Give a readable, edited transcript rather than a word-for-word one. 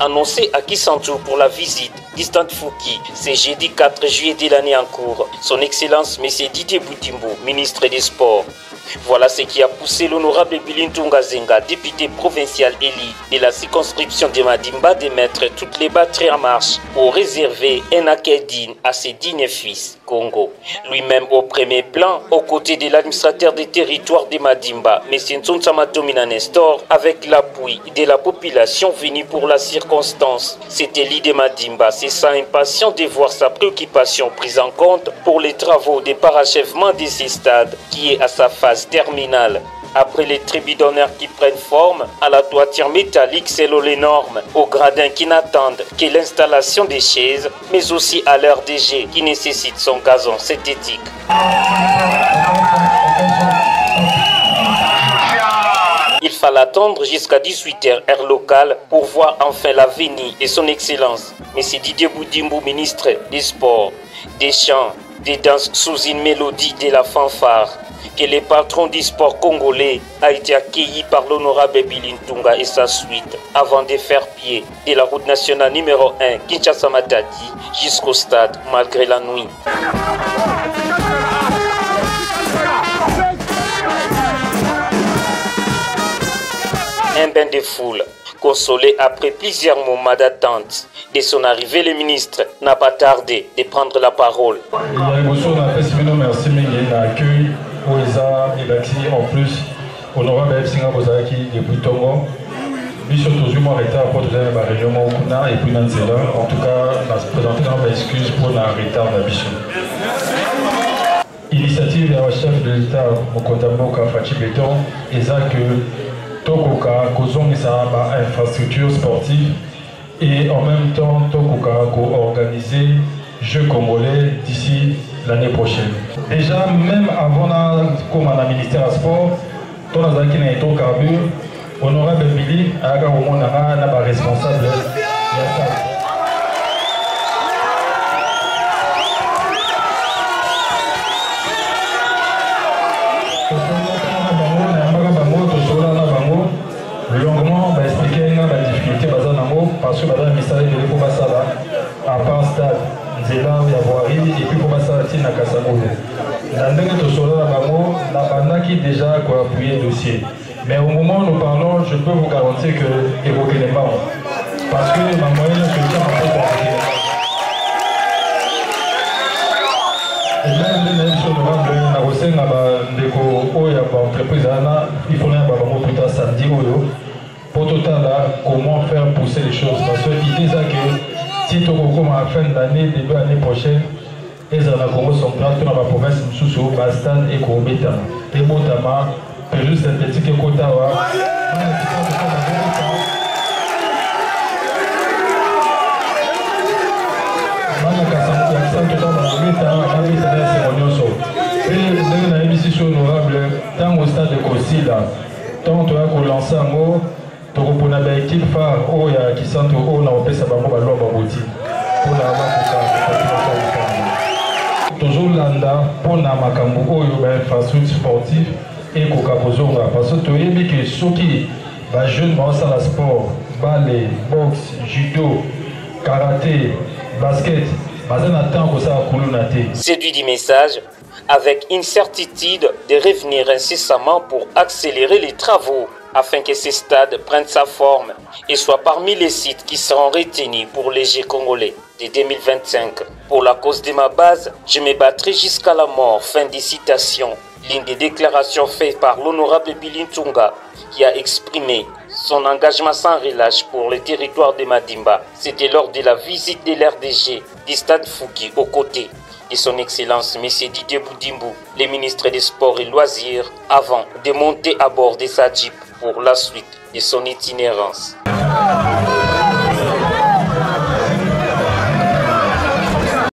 annoncé à Kisantu pour la visite d'Stade Fouki. C'est jeudi 4 juillet de l'année en cours. Son Excellence M. Didier Boudimbo, ministre des Sports. Voilà ce qui a poussé l'honorable Billy Ntunga Zenga, député provincial élu de la circonscription de Madimba, de mettre toutes les batteries en marche pour réserver un accueil digne à ses dignes fils Congo. Lui-même au premier plan, aux côtés de l'administrateur des territoires de Madimba, M. Ntonsama Domina Nestor, avec l'appui de la population venue pour la circonstance. Cet élu de Madimba se sent impatient de voir sa préoccupation prise en compte pour les travaux de parachèvement de ces stades qui est à sa phase terminale. Après les tribus d'honneur qui prennent forme, à la toiture métallique selon les normes, aux gradins qui n'attendent que l'installation des chaises, mais aussi à leur DG qui nécessite son gazon synthétique. Il fallait attendre jusqu'à 18h heure locale pour voir enfin la venue de son Excellence, M. Didier Boudimbo, ministre des Sports, des chants, des danses sous une mélodie de la fanfare, que le patron du sport congolais a été accueilli par l'honorable Billy Ntunga et sa suite avant de faire pied de la route nationale numéro 1 Kinshasa-Matadi jusqu'au stade malgré la nuit. Un bain de foule, consolé après plusieurs moments d'attente. De son arrivée, le ministre n'a pas tardé de prendre la parole. En plus, honorable Singa Bozaki depuis Tongo, mission toujours retard pour donner ma réunion et puis en tout cas, on a présenté nos excuses pour le retard de la mission. Initiative du chef de l'État, Mokotamboka Fachi Béton, et ça que Tokoka, Kozong, ça a infrastructure sportive et en même temps, Tokoka a organisé Jeux congolais d'ici l'année prochaine. Déjà, même avant, comme on a ministère à sport, on a été au carburant, honorable Billy, a un responsable. Longuement, expliquer la difficulté parce que le ministère de l'État à part stade. Zéla ya voirie et puis pour ça tina kasamodo. La ndenge to solo la bango la banda qui déjà quoi appuyer le dossier. Mais au moment où nous parlons, je peux vous garantir que évoquer les pas parce que ma moyenne c'est déjà un peu compliqué. Et même les honorables na rosenga ba ndeko oya ba entreprise ana il faut na ba bango plus tard samedi oyo pour total là comment faire pousser les choses parce que l'idée c'est que si tu as à la fin d'année, début de l'année prochaine, les Congo sont prêts dans la province de Bastan et Kobeta. Et Botama, Pérus synthétique et Kotawa. Tant au stade de Kosila, tant tu as lancé un mot. Pour la équipe phare, qui sont au Nord, ça va toujours landa pour la makambo infrastructure sportive et Coca-Cola parce que tu as que ceux qui jeunes vont à la sport, ballet, boxe, judo, karaté, basket, séduit du message avec une certitude de revenir incessamment pour accélérer les travaux afin que ces stades prennent sa forme et soient parmi les sites qui seront retenus pour les Jeux congolais de 2025. Pour la cause de ma base, je me battrai jusqu'à la mort. Fin des citations. L'une des déclarations faites par l'honorable Billy Ntunga qui a exprimé son engagement sans relâche pour le territoire de Madimba. C'était lors de la visite de l'RDG du stade Fouki aux côtés de son Excellence M. Didier Boudimbo, le ministre des Sports et Loisirs, avant de monter à bord de sa Jeep pour la suite de son itinérance.